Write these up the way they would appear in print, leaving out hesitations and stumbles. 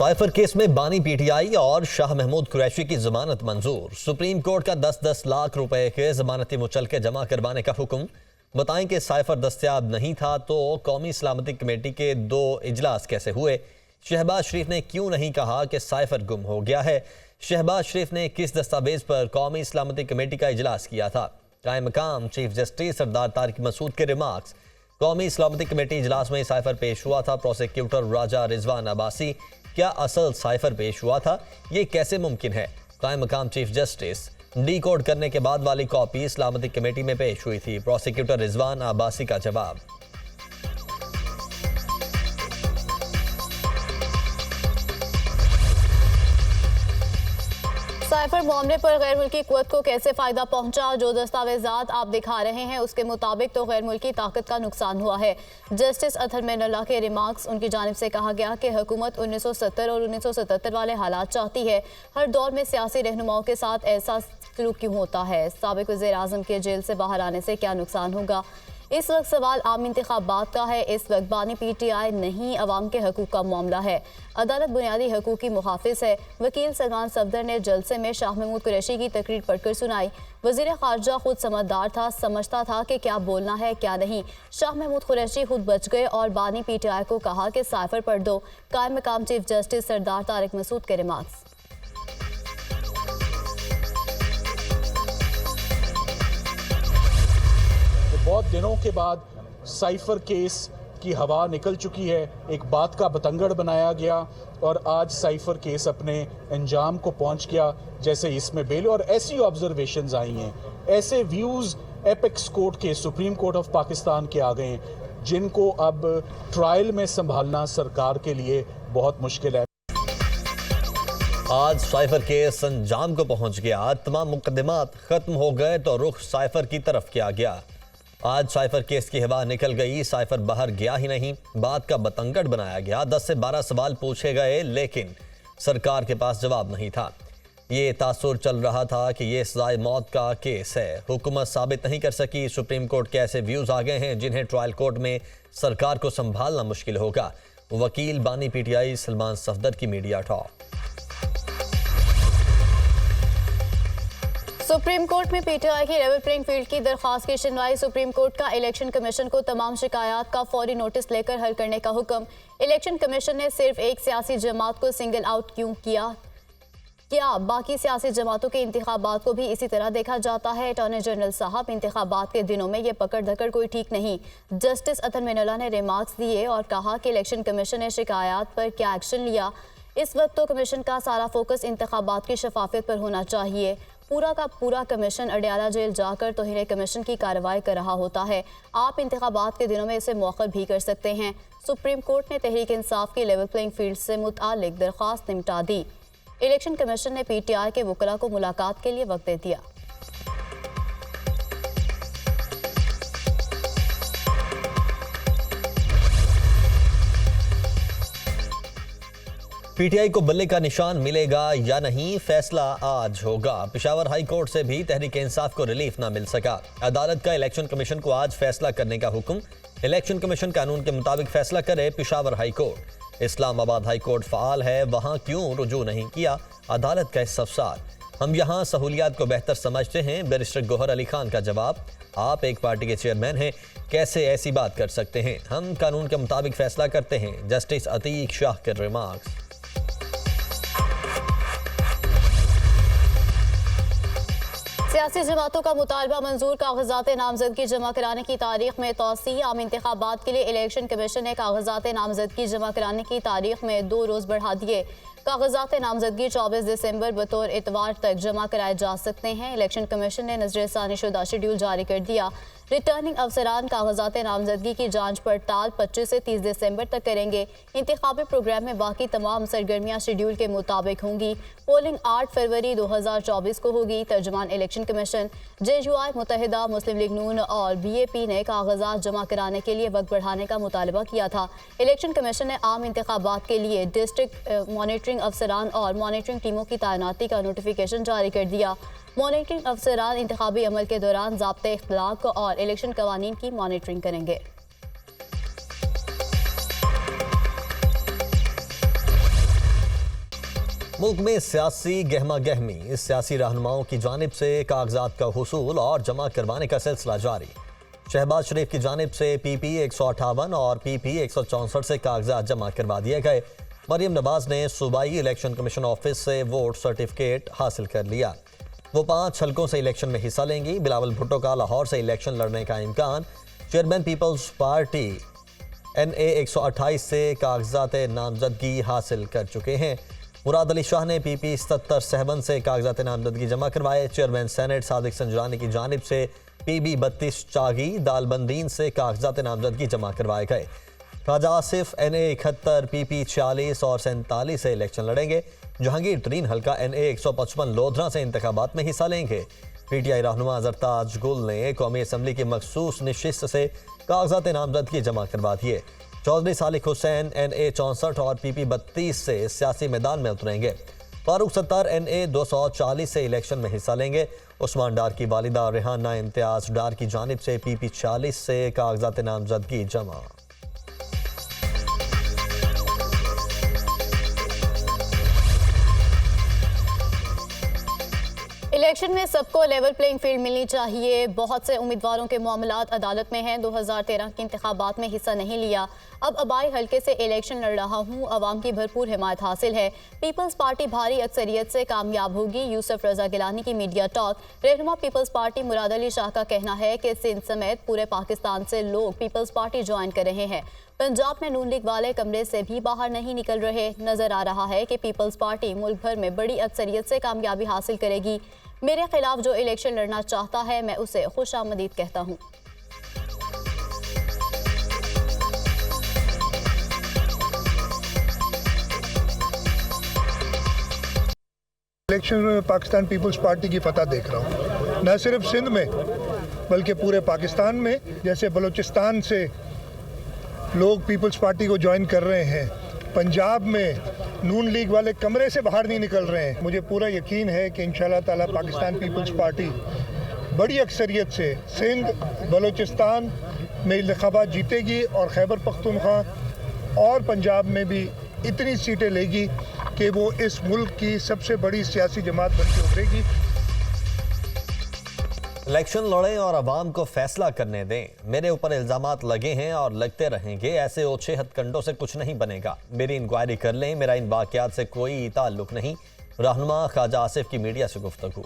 Cipher case में बानी PTI और शाह महमूद कुरैशी की जमानत मंजूर। सुप्रीम कोर्ट का 10-10 लाख रुपए के जमानती मुचलके जमा करवाने का हुक्म। बताएं कि साइफर दस्तयाब नहीं था तो कौमी सलामती कमेटी के 2 इजलास कैसे हुए। शहबाज शरीफ ने क्यों नहीं कहा कि साइफर गुम हो गया है। शहबाज शरीफ ने किस दस्तावेज पर कौमी सलामती कमेटी का इजलास किया था। कायम मकाम चीफ जस्टिस सरदार तारिक मसूद के रिमार्क्स। कौमी सलामती कमेटी इजलास में साइफर पेश हुआ था। प्रोसिक्यूटर राजा रिजवान अब्बासी, क्या असल साइफर पेश हुआ था? ये कैसे मुमकिन है? कायम मकाम चीफ जस्टिस, डी कोड करने के बाद वाली कॉपी सलामती कमेटी में पेश हुई थी। प्रोसिक्यूटर रिजवान अब्बासी का जवाब। साइफर मामले पर गैर मुल्की कुव्वत को कैसे फायदा पहुंचा? जो दस्तावेजात आप दिखा रहे हैं उसके मुताबिक तो गैर मुल्की ताकत का नुकसान हुआ है। जस्टिस अतहर मेनल्लाह के रिमार्क्स, उनकी जानिब से कहा गया कि हुकूमत 1970 और 1977 वाले हालात चाहती है। हर दौर में सियासी रहनुमाओं के साथ ऐसा सलूक क्यों होता है? साबिक वज़ीर आज़म के जेल से बाहर आने से क्या नुकसान होगा? इस वक्त सवाल आम इंतखाबात का है। इस वक्त बानी पीटीआई नहीं, अवाम के हकूक़ का मामला है। अदालत बुनियादी हकूक़ की मुहाफ़िज़ है। वकील सलमान सफदर ने जलसे में शाह महमूद कुरैशी की तकरीर पढ़कर सुनाई। वज़ीर ख़ारजा खुद समझदार था, समझता था कि क्या बोलना है क्या नहीं। शाह महमूद कुरैशी खुद बच गए और बानी पीटीआई को कहा कि साइफर पढ़ दो। कायम मकाम चीफ जस्टिस सरदार तारिक मसूद के रिमार्क्स। बहुत दिनों के बाद साइफर केस की हवा निकल चुकी है। एक बात का बतंगड़ बनाया गया और आज साइफर केस अपने अंजाम को पहुंच गया। जैसे इसमें बेल और ऐसी ऑब्जर्वेशंस आई हैं, ऐसे व्यूज़ एपेक्स कोर्ट के, सुप्रीम कोर्ट ऑफ पाकिस्तान के आ गए हैं, जिनको अब ट्रायल में संभालना सरकार के लिए बहुत मुश्किल है। आज साइफर केस अंजाम को पहुंच गया। तमाम मुकदमात खत्म हो गए तो रुख साइफर की तरफ किया गया। आज साइफर केस की हवा निकल गई। साइफर बाहर गया ही नहीं, बात का बतंगड़ बनाया गया। 10 से 12 सवाल पूछे गए लेकिन सरकार के पास जवाब नहीं था। ये तासुर चल रहा था कि ये सजाए मौत का केस है। हुकूमत साबित नहीं कर सकी। सुप्रीम कोर्ट के ऐसे व्यूज आ गए हैं जिन्हें ट्रायल कोर्ट में सरकार को संभालना मुश्किल होगा। वकील बानी पीटीआई सलमान सफदर की मीडिया टॉक। सुप्रीम कोर्ट में पीटीआई की लेवल प्लेइंग फील्ड की दरख्वास्त की सुनवाई। सुप्रीम कोर्ट का इलेक्शन कमीशन को तमाम शिकायत का फौरी नोटिस लेकर हल करने का हुक्म। इलेक्शन कमीशन ने सिर्फ एक सियासी जमात को सिंगल आउट क्यों किया? क्या बाकी सियासी जमातों के इंतखाबात को भी इसी तरह देखा जाता है? अटॉर्नी जनरल साहब, इंतखाबात के दिनों में ये पकड़ धकड़ कोई ठीक नहीं। जस्टिस अतहर मेनल्लाह ने रिमार्क्स दिए और कहा कि इलेक्शन कमीशन ने शिकायत पर क्या एक्शन लिया। इस वक्त तो कमीशन का सारा फोकस इंतखाबात की शफाफियत पर होना चाहिए। पूरा का पूरा कमीशन अडयाला जेल जाकर तौहीन कमीशन की कार्रवाई कर रहा होता है। आप इंतखाबात के दिनों में इसे मौखर भी कर सकते हैं। सुप्रीम कोर्ट ने तहरीक इंसाफ की लेवल प्लेइंग फील्ड से मुतालिक दरख्वास्त निपटा दी। इलेक्शन कमीशन ने पीटीआई के वकला को मुलाकात के लिए वक्त दे दिया। पीटीआई को बल्ले का निशान मिलेगा या नहीं, फैसला आज होगा। पेशावर हाई कोर्ट से भी तहरीक इंसाफ को रिलीफ ना मिल सका। अदालत का इलेक्शन कमीशन को आज फैसला करने का हुक्म। इलेक्शन कमीशन कानून के मुताबिक फैसला करे Peshawar high court. Islamabad high court fall है, वहाँ क्यों रुजू नहीं किया? अदालत का इस्तफसार। हम यहाँ सहूलियात को बेहतर समझते हैं। बैरिस्टर गौहर अली खान का जवाब। आप एक पार्टी के चेयरमैन हैं, कैसे ऐसी बात कर सकते हैं? हम कानून के मुताबिक फैसला करते हैं। जस्टिस अतीक शाह के रिमार्क्स। सियासी जमातों का मुतालबा मंजूर। कागजात नामजदगी जमा कराने की तारीख में तौसी। आम इंतखाबात के लिए इलेक्शन कमीशन ने कागजात नामजदगी जमा कराने की तारीख में 2 रोज़ बढ़ा दिए। कागजात नामजदगी 24 दिसंबर बतौर इतवार तक जमा कराए जा सकते हैं। इलेक्शन कमीशन ने नजरसानी शुदा शेड्यूल जारी कर दिया। रिटर्निंग अफसरान कागजात नामजदगी की जांच पड़ताल 25 से 30 दिसंबर तक करेंगे। इंतखाबी प्रोग्राम में बाकी तमाम सरगर्मियाँ शेड्यूल के मुताबिक होंगी। पोलिंग 8 फरवरी 2024 को होगी। तर्जुमान इलेक्शन कमीशन, JUI, मुत्तहिदा मुस्लिम लीग नून और BAP ने कागजात जमा कराने के लिए वक्त बढ़ाने का मुतालबा किया था। इलेक्शन कमीशन ने आम इंतखाबात के लिए डिस्ट्रिक्ट मॉनिटरिंग अफसरान और मॉनिटरिंग टीमों की तैनाती का नोटिफिकेशन जारी कर दिया। मॉनिटरिंग अफसरान इंतखाबी अमल के दौरान ज़ाब्ते इख्तिलाक और इलेक्शन कवानीन की मॉनिटरिंग करेंगे। मुल्क में सियासी गहमा गहमी, सियासी रहनुमाओं की जानिब से कागजात का हुसूल और जमा करवाने का सिलसिला जारी। शहबाज शरीफ की जानिब से PP 158 और PP 164 से कागजात जमा करवा दिए गए। मरियम नवाज ने सूबाई इलेक्शन कमीशन ऑफिस से वोट सर्टिफिकेट हासिल कर लिया। वो 5 हलकों से इलेक्शन में हिस्सा लेंगी। बिलावल भुट्टो का लाहौर से इलेक्शन लड़ने का इम्कान। चेयरमैन पीपल्स पार्टी NA 128 से कागजात नामजदगी हासिल कर चुके हैं। मुराद अली शाह ने PP 77 से कागजात नामजदगी जमा करवाए। चेयरमैन सेनेट सादिक संजरानी की जानिब से PB 32 चागी दालबंदीन से कागजात नामजदगी जमा करवाए गए। ख्वाजा आसिफ NA 71 PP 46 और 47 से इलेक्शन लड़ेंगे। जहांगीर तरीन हल्का NA 155 लोधरा से इंतखाबात में हिस्सा लेंगे। PTI रहनुमा जरताज गुल ने कौमी असम्बली की मखसूस नशिस्त से कागजात नामजदगी जमा करवा दिए। चौधरी सालिक हुसैन NA 64 और PP 32 से सियासी मैदान में उतरेंगे। फारूक सत्तार NA 240 से इलेक्शन में हिस्सा लेंगे। उस्मान डार की वालिदा रेहाना इम्तियाज डार की जानिब से PP 40 से कागजात नामजदगी जमा। इलेक्शन में सबको लेवल प्लेइंग फील्ड मिलनी चाहिए। बहुत से उम्मीदवारों के मामलात अदालत में हैं। 2013 के इंतखाबात में हिस्सा नहीं लिया, अब अबाई हल्के से इलेक्शन लड़ रहा हूँ। अवाम की भरपूर हिमायत हासिल है। पीपल्स पार्टी भारी अक्सरियत से कामयाब होगी। यूसुफ रजा गिलानी की मीडिया टॉक। रहनुमा पीपल्स पार्टी मुराद अली शाह का कहना है कि सिंध समेत पूरे पाकिस्तान से लोग पीपल्स पार्टी ज्वाइन कर रहे हैं। पंजाब में नून लीग वाले कमरे से भी बाहर नहीं निकल रहे। नजर आ रहा है कि पीपल्स पार्टी मुल्क भर में बड़ी अक्सरियत से कामयाबी हासिल करेगी। मेरे खिलाफ जो इलेक्शन लड़ना चाहता है, मैं उसे खुशामदीद कहता हूँ। इलेक्शन में पाकिस्तान पीपल्स पार्टी की फतह देख रहा हूँ, न सिर्फ सिंध में बल्कि पूरे पाकिस्तान में। जैसे बलूचिस्तान से लोग पीपल्स पार्टी को ज्वाइन कर रहे हैं, पंजाब में नून लीग वाले कमरे से बाहर नहीं निकल रहे हैं। मुझे पूरा यकीन है कि इंशाल्लाह ताला पाकिस्तान पीपल्स पार्टी बड़ी अक्सरियत से सिंध बलूचिस्तान में इंतखाबात जीतेगी और खैबर पख्तूनख्वा और पंजाब में भी इतनी सीटें लेगी कि वो इस मुल्क की सबसे बड़ी सियासी जमात बन के उभरेगी। इलेक्शन लड़ें और अवाम को फैसला करने दें। मेरे ऊपर इल्जामात लगे हैं और लगते रहेंगे। ऐसे ओछे हथकंडों से कुछ नहीं बनेगा। मेरी इंक्वायरी कर लें, मेरा इन वाकयात से कोई ताल्लुक नहीं। रहनुमा ख्वाजा आसिफ की मीडिया से गुफ्तगू।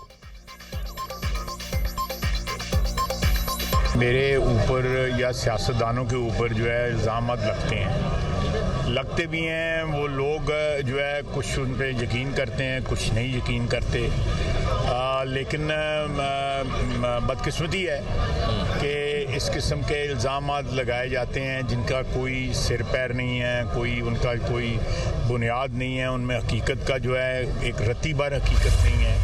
मेरे ऊपर या सियासतदानों के ऊपर जो है इल्ज़ामात लगते भी हैं। वो लोग जो है कुछ उन पे यकीन करते हैं, कुछ नहीं यकीन करते। लेकिन बदकिस्मती है कि इस किस्म के इल्ज़ामात लगाए जाते हैं जिनका कोई सिर पैर नहीं है, उनका कोई बुनियाद नहीं है। उनमें हकीकत का जो है एक रत्ती भर हकीकत नहीं है।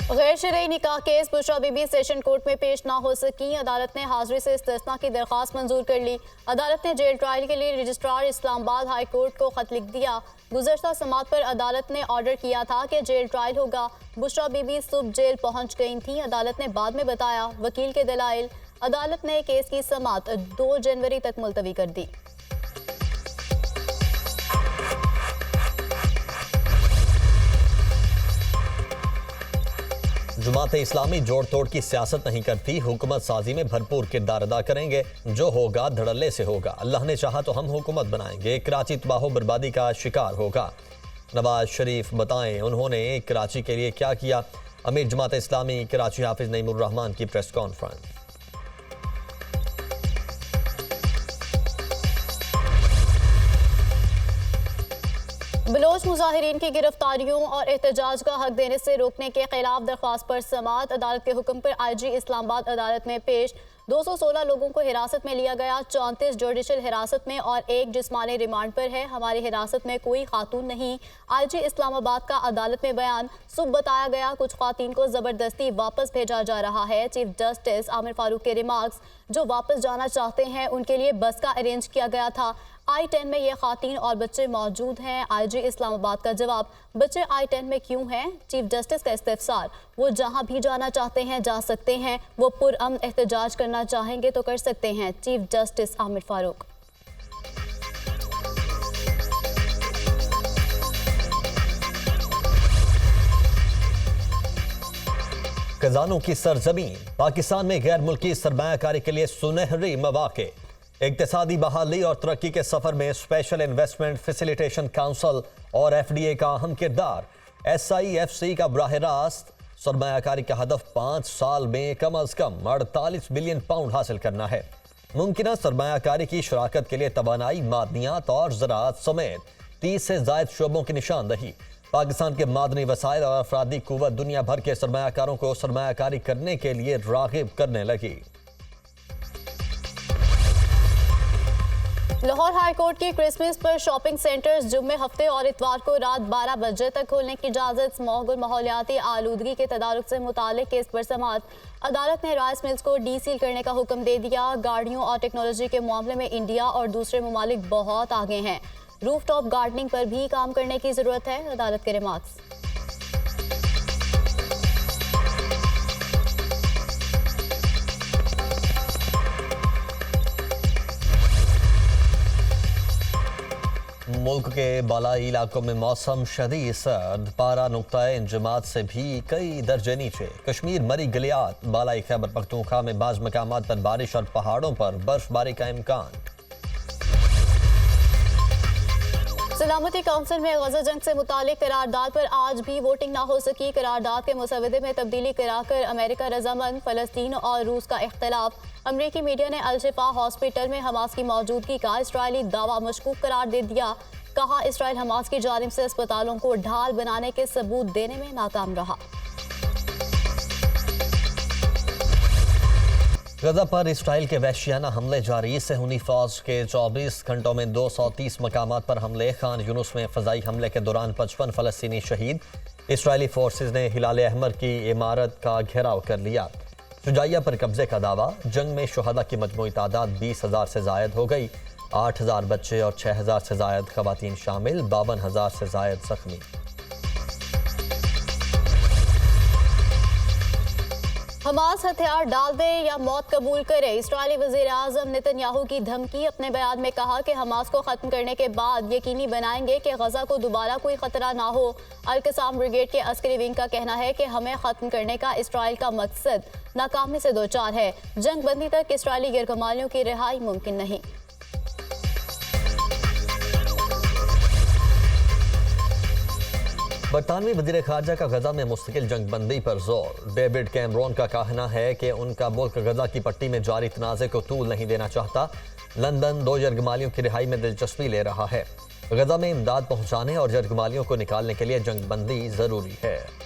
गैर शरई निकाह case Bushra Bibi session court में पेश ना हो सकी। अदालत ने हाजिरी से इस्तिस्ना की दरख्वास्त मंजूर कर ली। अदालत ने जेल ट्रायल के लिए रजिस्ट्रार इस्लामाबाद हाई कोर्ट को खत लिख दिया। गुज़श्ता समात पर अदालत ने ऑर्डर किया था कि जेल ट्रायल होगा। बुशरा बीबी सुबह जेल पहुंच गई थी। अदालत ने बाद में बताया वकील के दलाइल। अदालत ने केस की समात 2 जनवरी तक मुलतवी कर दी। जमात इस्लामी जोड़ तोड़ की सियासत नहीं करती, हुकूमत साजी में भरपूर किरदार अदा करेंगे। जो होगा धड़ल्ले से होगा। अल्लाह ने चाहा तो हम हुकूमत बनाएंगे। कराची तबाह बर्बादी का शिकार होगा। नवाज शरीफ बताएं उन्होंने कराची के लिए क्या किया। अमीर जमात इस्लामी कराची हाफिज नईमुर रहमान की प्रेस कॉन्फ्रेंस। बलोच मुजाहिरीन की गिरफ्तारियों और एहतजाज का हक देने से रोकने के खिलाफ दरख्वास्त पर समात। अदालत के हुक्म पर IG इस्लामाबाद अदालत में पेश। 216 लोगों को हिरासत में लिया गया। 34 जुडिशल हिरासत में और 1 जिस्मानी रिमांड पर है। हमारी हिरासत में कोई खातून नहीं। IG इस्लामाबाद का अदालत में बयान। सुबह बताया गया कुछ खातून को ज़बरदस्ती वापस भेजा जा रहा है। चीफ जस्टिस आमिर फारूक के रिमार्क्स। जो वापस जाना चाहते हैं उनके लिए बस का अरेंज किया गया था। I-10 में ये खातीन और बच्चे मौजूद हैं। IG इस्लामाबाद का जवाब, बच्चे I-10 में क्यों हैं? चीफ जस्टिस का इस्तिफसार, वो जहां भी जाना चाहते हैं जा सकते हैं। वो पुरअमन एहतजाज करना चाहेंगे तो कर सकते हैं। Chief justice Amir Farooq. खजानों की सरजमीन, पाकिस्तान में गैर मुल्की सरमायाकारी के लिए सुनहरी मौके। इक्तिसादी बहाली और तरक्की के सफर में स्पेशल इन्वेस्टमेंट फैसिलिटेशन काउंसिल और एफडीए का अहम किरदार। SIFC का बराह रास्त सरमायाकारी का हदफ 5 साल में कम अज कम 48 बिलियन पाउंड हासिल करना है। मुमकिन सरमायाकारी की शराकत के लिए तवानाई, मादनियात और ज़राअत समेत 30 से ज़ायद शोबों की निशानदही। पाकिस्तान के मादनी वसाइल और अफरादी कुव्वत दुनिया भर के सरमायाकारों को सरमायाकारी करने के लिए राग़िब करने लगी। लाहौर हाई कोर्ट की क्रिसमस पर शॉपिंग सेंटर्स जुम्मे, हफ्ते और इतवार को रात 12 बजे तक खोलने की इजाज़त। स्मॉग माहौलियाती आलूदगी के तदारुक से मुतालिक केस पर समाअत। अदालत ने राइस मिल्स को डीसील करने का हुक्म दे दिया। गाड़ियों और टेक्नोलॉजी के मामले में इंडिया और दूसरे ममालिक बहुत आगे हैं। रूफ टॉप गार्डनिंग पर भी काम करने की जरूरत है, अदालत के रिमार्क्स। मुल्क के बालाई इलाकों में मौसम शदीद सर्द, पारा नुक्ताए इंजमात से भी कई दर्जे नीचे। कश्मीर, मरी, गलियात, बालाई खैबर पख्तूनख्वा में बाज़ मकामात पर बारिश और पहाड़ों पर बर्फबारी का इम्कान। सलामती काउंसिल में गजा जंग से मुतालिक करारदाद पर आज भी वोटिंग ना हो सकी। करारदाद के मुसवदे में तब्दीली कराकर अमेरिका रजामंद। फ़लस्तीन और रूस का इख्तलाफ। अमरीकी मीडिया ने अल-शिफा हॉस्पिटल में हमास की मौजूदगी का इसराइली दावा मशकूक करार दे दिया। कहा, इसराइल हमास की जानिब से अस्पतालों को ढाल बनाने के सबूत देने में नाकाम रहा। गजा पर इसराइल के वहशियाना हमले जारी। सहूनी फौज के 24 घंटों में 230 मकामात पर हमले। खान यूनुस में फजाई हमले के दौरान 55 फ़लस्तीनी शहीद। इसराइली फोर्सेज ने हिलाल अहमर की इमारत का घेराव कर लिया। शुजाइया पर कब्जे का दावा। जंग में शुहदा की मजमूई तादाद 20,000 से जायद हो गई। 8,000 बच्चे और 6,000 से जायद खवातीन शामिल। 52,000 से जायद जख्मी। हमास हथियार डाल दे या मौत कबूल करे, इस्राएली वज़ीर आज़म नेतन्याहू की धमकी। अपने बयान में कहा कि हमास को ख़त्म करने के बाद यकीनी बनाएंगे कि गजा को दोबारा कोई ख़तरा ना हो। अल-कसाम ब्रिगेड के अस्करी विंग का कहना है कि हमें ख़त्म करने का इस्राइल का मकसद नाकामी से दो चार है। जंग बंदी तक इस्राइली गिरकमालियों की रिहाई मुमकिन नहीं। बरतानवी वज़ीर ख़ारजा का गजा में मुस्तकिल जंग बंदी पर जोर। डेविड कैमरोन का कहना है कि उनका मुल्क गजा की पट्टी में जारी तनाज़े को तूल नहीं देना चाहता। लंदन 2 जरगमालियों की रिहाई में दिलचस्पी ले रहा है। गजा में इमदाद पहुंचाने और जरगमालियों को निकालने के लिए जंग बंदी ज़रूरी है।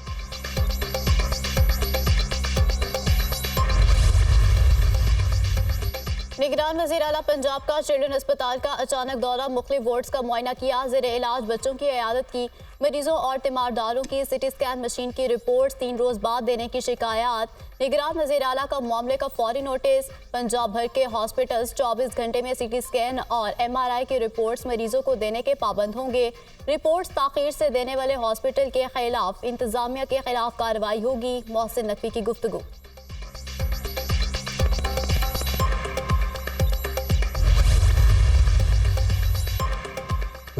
निगरान वज़ीर आला पंजाब का चिल्ड्रन अस्पताल का अचानक दौरा। मुख्तलिफ वार्ड्स का मुआयना किया। ज़ेरे इलाज बच्चों की इयादत की। मरीजों और तीमारदारों की सिटी स्कैन मशीन की रिपोर्ट्स 3 रोज बाद देने की शिकायत। निगरान वज़ीर आला का मामले का फौरी नोटिस। पंजाब भर के हॉस्पिटल्स 24 घंटे में सिटी स्कैन और MRI की रिपोर्ट्स मरीजों को देने के पाबंद होंगे। रिपोर्ट्स ताख़ीर से देने वाले हॉस्पिटल के खिलाफ इंतजामिया के खिलाफ कार्रवाई होगी। मोहसिन नकवी की गुफ्तगू।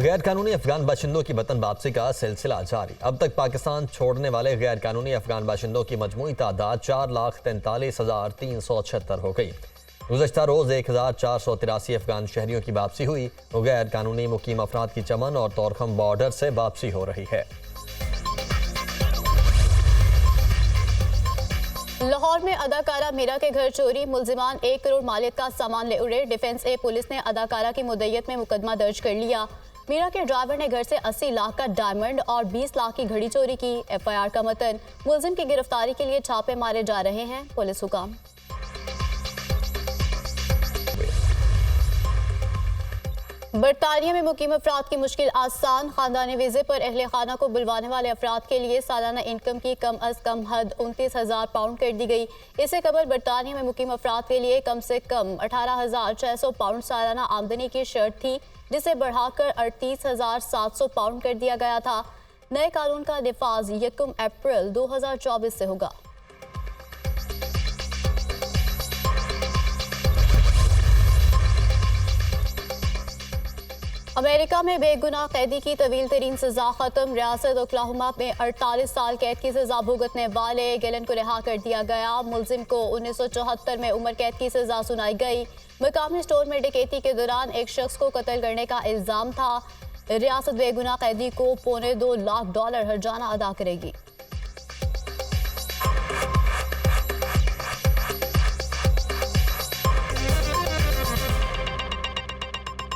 गैर कानूनी अफगान बाशिंदों की वतन वापसी का सिलसिला जारी। अब तक पाकिस्तान छोड़ने वाले गैर कानूनी अफगान बाशिंदों की मजमूई तादाद 4,43,376 हो गई। गुज़श्ता रोज़ 1,483 अफगान शहरियों की वापसी हुई। गैर कानूनी मुकीम अफराद की चमन और तोरखम बॉर्डर से वापसी हो रही है। लाहौर में अदाकारा मीरा के घर चोरी। मुल्जिमान 1 करोड़ मालियत का सामान ले उड़े। डिफेंस ए पुलिस ने अदाकारा की मुद्दत में मुकदमा दर्ज कर लिया। मीरा के ड्राइवर ने घर से 80 लाख का डायमंड और 20 लाख की घड़ी चोरी की। FIR का मतन। मुल्जिम की गिरफ्तारी के लिए छापे मारे जा रहे हैं पुलिस हुकाम। बरतानिया में मुकीम अफराद की मुश्किल आसान। खानदानी वीज़े पर अहले खाना को बुलवाने वाले अफराद के लिए सालाना इनकम की कम अज़ कम हद 29,000 पाउंड कर दी गई। इससे कबल बरतानिया में मुकीम अफराद के लिए कम से कम 18,600 पाउंड सालाना आमदनी की शर्त थी, जिसे बढ़ाकर 38,700 पाउंड कर दिया गया था। नए कानून का निफाज 1 अप्रैल 2024 से होगा। अमेरिका में बेगुनाह कैदी की तवील तरीन सजा खत्म। रियासत ओक्लाहोमा में 48 साल कैद की सजा भुगतने वाले गेलन को रिहा कर दिया गया। मुलजिम को 1974 में उम्र कैद की सजा सुनाई गई। मकामी स्टोर में डकैती के दौरान एक शख्स को कत्ल करने का इल्जाम था। रियासत बेगुनाह कैदी को $2.25 लाख हर्जाना अदा करेगी।